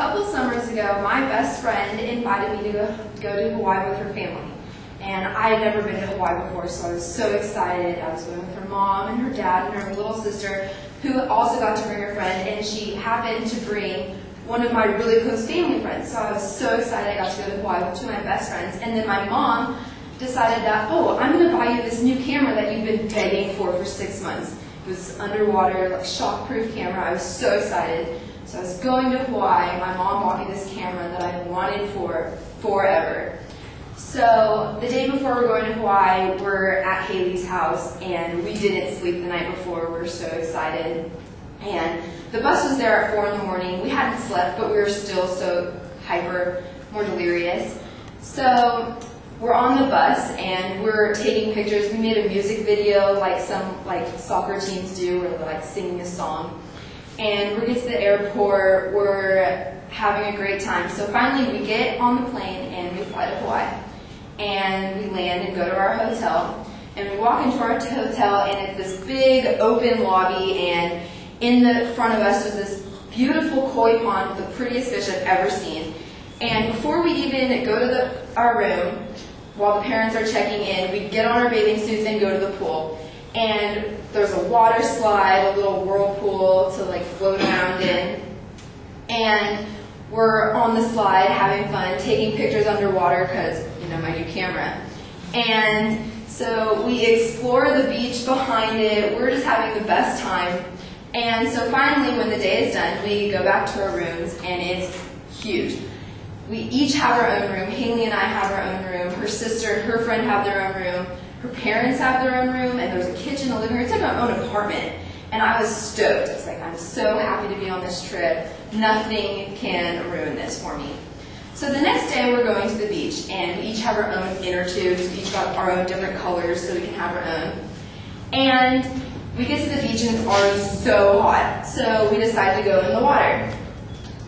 couple summers ago, my best friend invited me to go to Hawaii with her family. And I had never been to Hawaii before, so I was so excited. I was going with her mom and her dad and her little sister, who also got to bring her friend, and she happened to bring one of my really close family friends. So I was so excited I got to go to Hawaii with two of my best friends. And then my mom decided that, oh, I'm going to buy you this new camera that you've been begging for 6 months. It was underwater, like shock-proof camera. I was so excited. So I was going to Hawaii. My mom bought me this camera that I've wanted for forever. So the day before we're going to Hawaii, we're at Haley's house, and we didn't sleep the night before. We were so excited. And the bus was there at 4 in the morning. We hadn't slept, but we were still so hyper, more delirious. So we're on the bus, and we're taking pictures. We made a music video like some soccer teams do, where they're singing a song. And we get to the airport. We're having a great time. So finally, we get on the plane, and we fly to Hawaii. And we land and go to our hotel. And we walk into our hotel, and it's this big open lobby, and in the front of us was this beautiful koi pond with the prettiest fish I've ever seen. And before we even go to our room, while the parents are checking in, we get on our bathing suits and go to the pool. And there's a water slide, a little whirlpool to float around in. And we're on the slide having fun, taking pictures underwater because, my new camera. And so we explore the beach behind it. We're just having the best time. And so finally, when the day is done, we go back to our rooms, and it's huge. We each have our own room. Haley and I have our own room. Her sister and her friend have their own room. Her parents have their own room, and there's a kitchen, a living room. It's like our own apartment. And I was stoked. It's I'm so happy to be on this trip. Nothing can ruin this for me. So the next day, we're going to the beach, and we each have our own inner tubes. We each got our own different colors so we can have our own. And we get to the beach, and it's already so hot. So we decide to go in the water.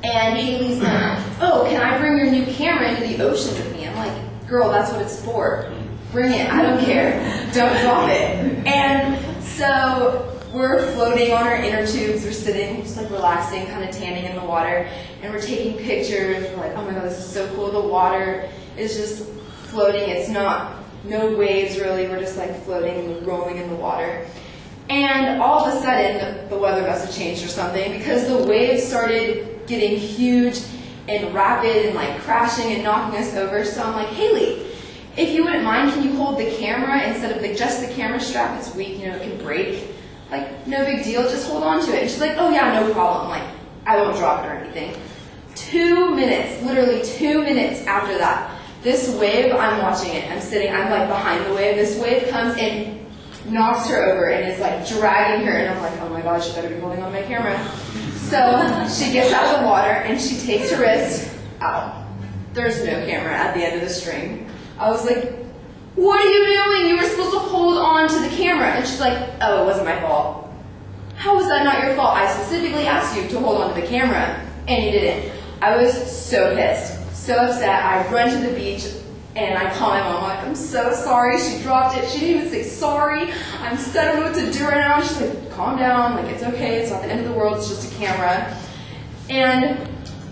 And Haley's like, oh, can I bring your new camera into the ocean with me? I'm like, girl, that's what it's for. Bring it. I don't care. Don't drop it. And so we're floating on our inner tubes. We're sitting, just relaxing, kind of tanning in the water. And we're taking pictures. We're like, oh my God, this is so cool. The water is just floating. It's no waves really. We're just floating and rolling in the water. And all of a sudden, the weather must have changed or something, because the waves started getting huge and rapid and crashing and knocking us over. So I'm like, Haley, if you wouldn't mind, can you hold the camera instead of just the camera strap? It's weak, it can break. No big deal, just hold on to it. And she's like, oh yeah, no problem. I won't drop it or anything. 2 minutes, literally 2 minutes after that, this wave, I'm watching it. I'm behind the wave. This wave comes and knocks her over and is dragging her, and I'm like, oh my God, she better be holding on to my camera. So she gets out of the water and she takes her wrist out. There's no camera at the end of the string. I was like, what are you doing? You were supposed to hold on to the camera. And she's like, oh, it wasn't my fault. How was that not your fault? I specifically asked you to hold on to the camera, and you didn't. I was so pissed, so upset. I run to the beach, and I call my mom, I'm so sorry, she dropped it. She didn't even say sorry. I'm so I don't know what to do right now. She's like, calm down, it's okay, it's not the end of the world, it's just a camera. And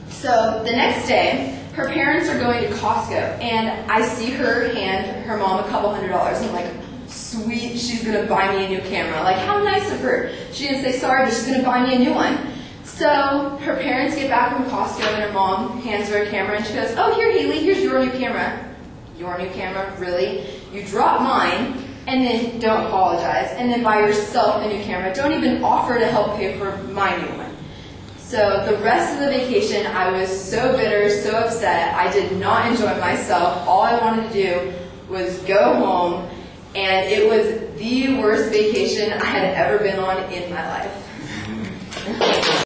so the next day, her parents are going to Costco, and I see her hand her mom a couple $100, and I'm like, sweet, she's gonna buy me a new camera. How nice of her. She didn't say sorry, but she's gonna buy me a new one. So her parents get back from Costco, and her mom hands her a camera, and she goes, oh, here, Haley, here's your new camera. Your new camera? Really? You drop mine, and then don't apologize, and then buy yourself a new camera. Don't even offer to help pay for my new one. So the rest of the vacation, I was so bitter, so upset. I did not enjoy myself. All I wanted to do was go home, and it was the worst vacation I had ever been on in my life.